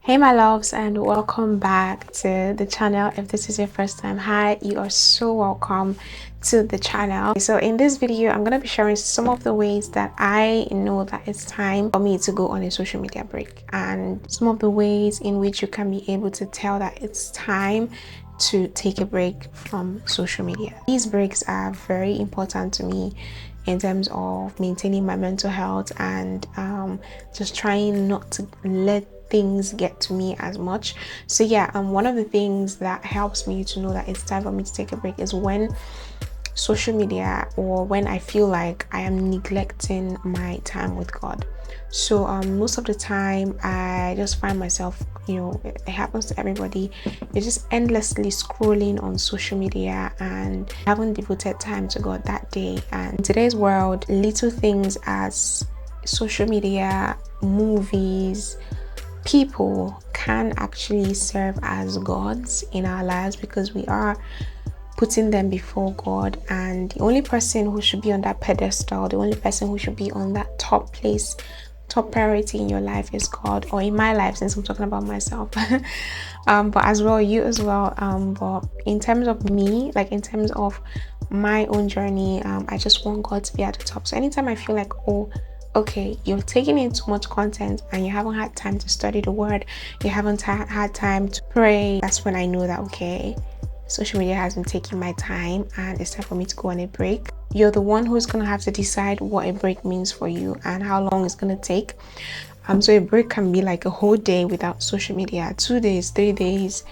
Hey my loves, and welcome back to the channel. If this is your first time, hi, you are so welcome to the channel. So in this video I'm going to be sharing some of the ways that I know that it's time for me to go on a social media break, and some of the ways in which you can be able to tell that it's time to take a break from social media. These breaks are very important to me in terms of maintaining my mental health and just trying not to let things get to me as much. So yeah, one of the things that helps me to know that it's time for me to take a break is when social media, or when I feel like I am neglecting my time with God. So most of the time I just find myself, it happens to everybody, you're just endlessly scrolling on social media and haven't devoted time to God that day. And in today's world, little things as social media, movies, people can actually serve as gods in our lives, because we are putting them before God, and the only person who should be on that pedestal, the only person who should be on that top place, top priority in your life is God, or in my life, since I'm talking about myself. But as well, you as well. But in terms of me, like in terms of my own journey, I just want God to be at the top. So anytime I feel like, oh, okay, you're taking in too much content and you haven't had time to study the word, you haven't had time to pray, that's when I know that, okay, social media has been taking my time and it's time for me to go on a break. You're the one who's going to have to decide what a break means for you and how long it's going to take. So a break can be like a whole day without social media, 2 days, 3 days,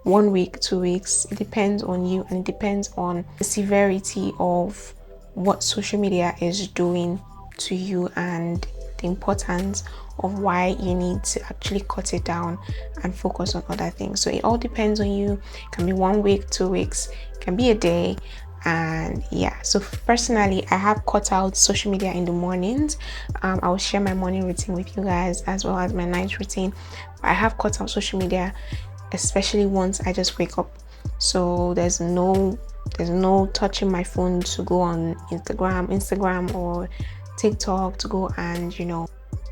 1 week, 2 weeks. It depends on you, and it depends on the severity of what social media is doing to you and the importance of why you need to actually cut it down and focus on other things. So it all depends on you. It can be 1 week, 2 weeks, it can be a day. And yeah, so personally, I have cut out social media in the mornings. I will share my morning routine with you guys as well as my night routine. But I have cut out social media, especially once I just wake up. So there's no touching my phone to go on Instagram or TikTok to go and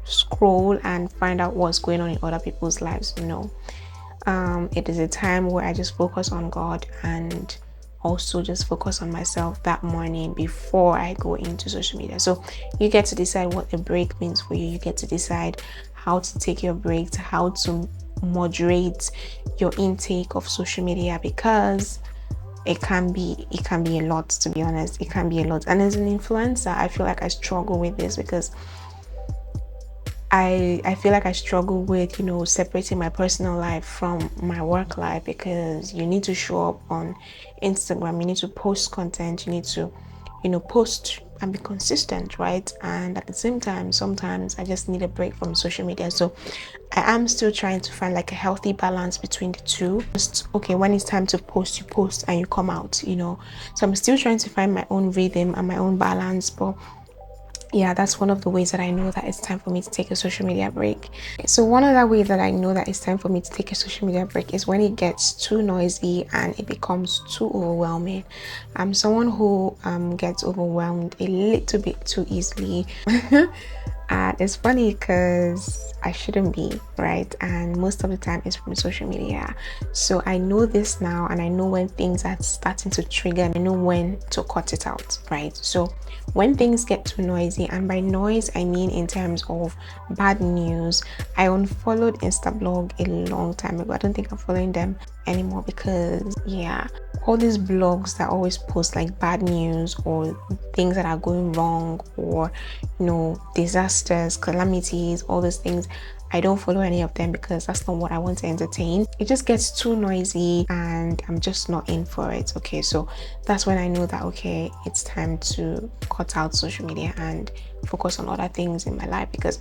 scroll and find out what's going on in other people's lives. It is a time where I just focus on God and also just focus on myself that morning before I go into social media. So you get to decide what a break means for you. You get to decide how to take your breaks, how to moderate your intake of social media, because it can be a lot, to be honest. It can be a lot. And as an influencer, I feel like I struggle with this, because I feel like I struggle with, separating my personal life from my work life, because you need to show up on Instagram, you need to post content, you need to, post and be consistent, right? And at the same time, sometimes I just need a break from social media. So I am still trying to find like a healthy balance between the two. Just, okay, when it's time to post, you post and you come out, So I'm still trying to find my own rhythm and my own balance. But yeah, that's one of the ways that I know that it's time for me to take a social media break. So one other way that I know that it's time for me to take a social media break is when it gets too noisy and it becomes too overwhelming. I'm someone who gets overwhelmed a little bit too easily. And it's funny because I shouldn't be, right? And most of the time it's from social media. So I know this now, and I know when things are starting to trigger, and I know when to cut it out, right? So when things get too noisy, and by noise I mean in terms of bad news, I unfollowed Instablog a long time ago. I don't think I'm following them anymore, because yeah, all these blogs that always post like bad news or things that are going wrong, or disasters, calamities, all those things, I don't follow any of them, because that's not what I want to entertain. It just gets too noisy and I'm just not in for it. Okay, so that's when I know that, okay, it's time to cut out social media and focus on other things in my life, because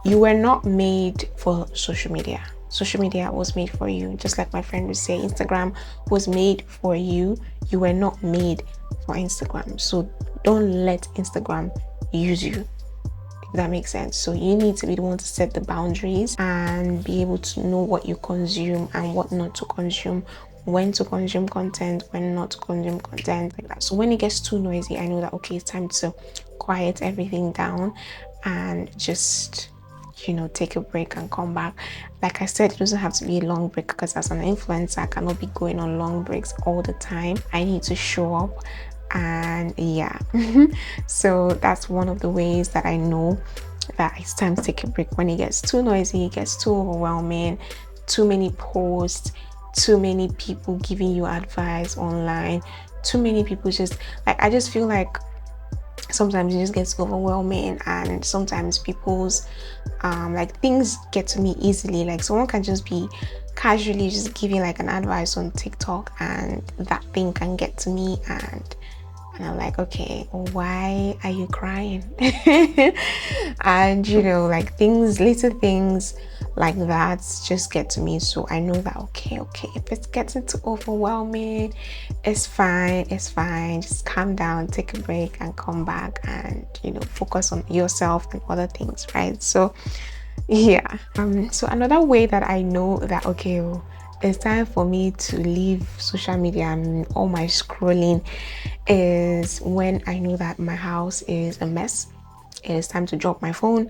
you were not made for social media. Social media was made for you. Just like my friend would say, Instagram was made for you. You were not made for Instagram. So don't let Instagram use you, if that makes sense. So you need to be the one to set the boundaries and be able to know what you consume and what not to consume, when to consume content, when not to consume content, like that. So when it gets too noisy, I know that, okay, it's time to quiet everything down and just take a break and come back. Like I said, it doesn't have to be a long break, because as an influencer I cannot be going on long breaks all the time. I need to show up, and yeah. So that's one of the ways that I know that it's time to take a break. When it gets too noisy, it gets too overwhelming, too many posts, too many people giving you advice online, too many people just like, I just feel like sometimes it just gets overwhelming, and sometimes people's like things get to me easily. Like someone can just be casually just giving like an advice on TikTok, and that thing can get to me, and I'm like, okay, why are you crying? And like little things like that just get to me. So I know that okay, if it's getting too overwhelming, it's fine. Just calm down, take a break, and come back, and focus on yourself and other things, right? So yeah. So another way that I know that okay, it's time for me to leave social media and all my scrolling is when I know that my house is a mess. It is time to drop my phone,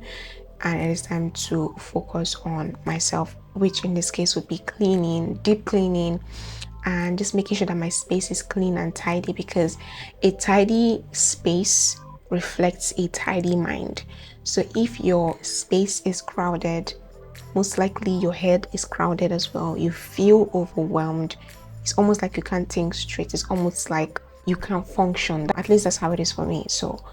and it is time to focus on myself, which in this case would be cleaning, deep cleaning, and just making sure that my space is clean and tidy, because a tidy space reflects a tidy mind. So if your space is crowded, most likely your head is crowded as well. You feel overwhelmed. It's almost like you can't think straight. It's almost like you can't function. At least that's how it is for me. So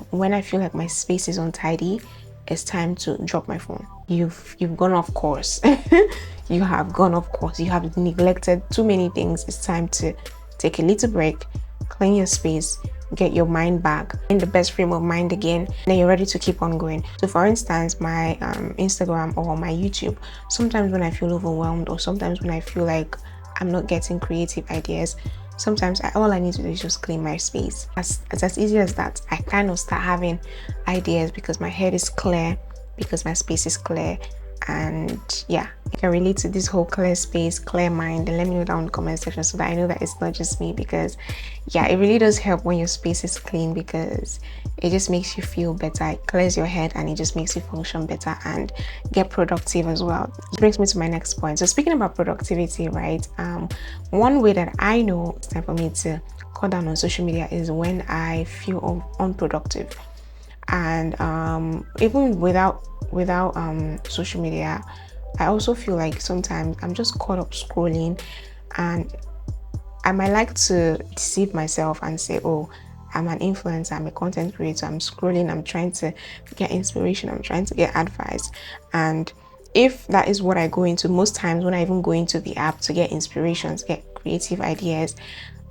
when I feel like my space is untidy, it's time to drop my phone. You've gone off course. You have gone off course. You have neglected too many things. It's time to take a little break, clean your space, get your mind back in the best frame of mind again, and then you're ready to keep on going. So for instance, my Instagram or my YouTube, sometimes when I feel overwhelmed, or sometimes when I feel like I'm not getting creative ideas, sometimes all I need to do is just clean my space. As easy as that. I kind of start having ideas because my head is clear, because my space is clear. And yeah, you can relate to this whole clear space, clear mind, and let me know down in the comment section so that I know that it's not just me. Because yeah, it really does help when your space is clean, because it just makes you feel better, it clears your head, and it just makes you function better and get productive as well. It brings me to my next point. So speaking about productivity, right, one way that I know it's time for me to cut down on social media is when I feel unproductive. And even without social media, I also feel like sometimes I'm just caught up scrolling, and I might like to deceive myself and say, oh, I'm an influencer, I'm a content creator, I'm scrolling, I'm trying to get inspiration, I'm trying to get advice. And if that is what I go into, most times when I even go into the app to get inspiration, to get creative ideas,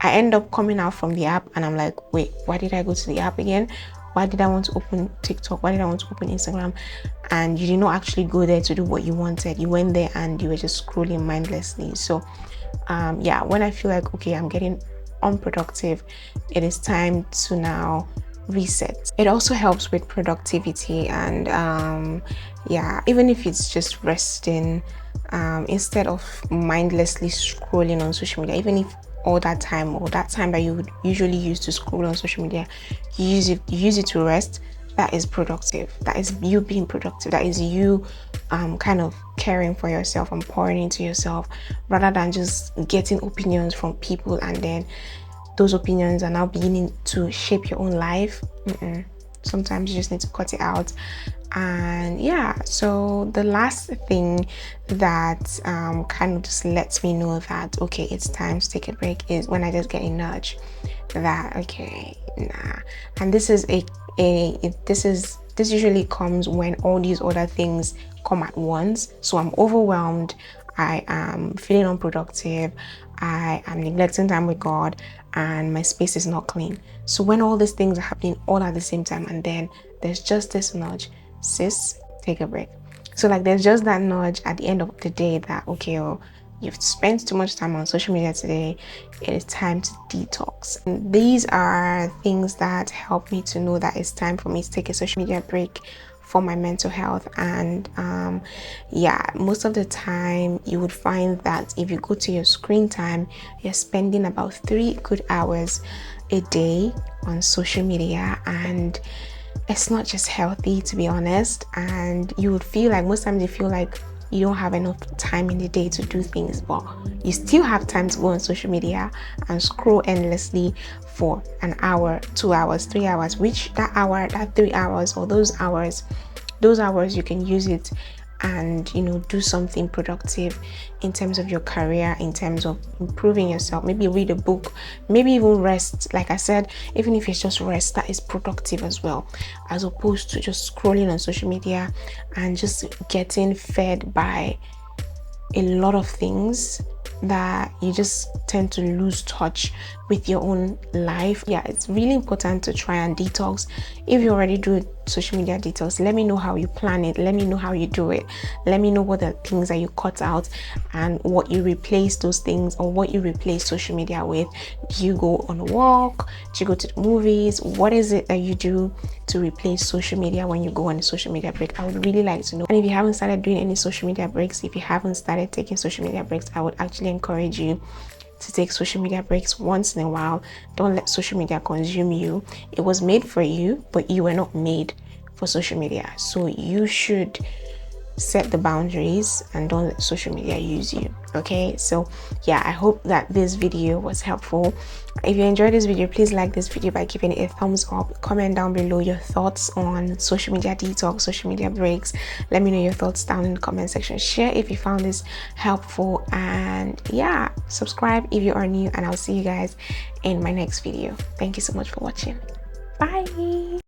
I end up coming out from the app and I'm like, wait, why did I go to the app again? Why did I want to open TikTok? Why did I want to open Instagram? And you did not actually go there to do what you wanted. You went there and you were just scrolling mindlessly. So yeah, when I feel like, okay, I'm getting unproductive, it is time to now reset. It also helps with productivity, and yeah, even if it's just resting, instead of mindlessly scrolling on social media, even if all that time that you would usually use to scroll on social media, you use it to rest, that is productive. That is you being productive. That is you kind of caring for yourself and pouring into yourself, rather than just getting opinions from people and then those opinions are now beginning to shape your own life. Sometimes you just need to cut it out. And yeah, so the last thing that kind of just lets me know that okay, it's time to take a break is when I just get a nudge that okay, nah. And this usually comes when all these other things come at once. So I'm overwhelmed, I am feeling unproductive, I am neglecting time with God, and my space is not clean. So when all these things are happening all at the same time, and then there's just this nudge, sis, take a break. So like there's just that nudge at the end of the day that okay, you've spent too much time on social media today, it is time to detox. And these are things that help me to know that it's time for me to take a social media break for my mental health. And yeah, most of the time you would find that if you go to your screen time, you're spending about 3 good hours a day on social media, and it's not just healthy, to be honest, and you would feel like most times you feel like you don't have enough time in the day to do things, but you still have time to go on social media and scroll endlessly for an hour, 2 hours, 3 hours, which that hour, that 3 hours, or those hours you can use it and do something productive in terms of your career, in terms of improving yourself. Maybe read a book, maybe even rest. Like I said, even if it's just rest, that is productive as well, as opposed to just scrolling on social media and just getting fed by a lot of things that you just tend to lose touch with your own life. Yeah, it's really important to try and detox. If you already do social media detox, let me know how you plan it, let me know how you do it, let me know what the things that you cut out and what you replace those things, or what you replace social media with. Do you go on a walk? Do you go to the movies? What is it that you do to replace social media when you go on a social media break? I would really like to know. And if you haven't started doing any social media breaks, if you haven't started taking social media breaks, I would actually encourage you to take social media breaks once in a while. Don't let social media consume you. It was made for you, but you were not made for social media. So you should set the boundaries and don't let social media use you. Okay, so yeah, I hope that this video was helpful. If you enjoyed this video, please like this video by giving it a thumbs up. Comment down below your thoughts on social media detox, social media breaks. Let me know your thoughts down in the comment section. Share if you found this helpful, and yeah, subscribe if you are new, and I'll see you guys in my next video. Thank you so much for watching. Bye.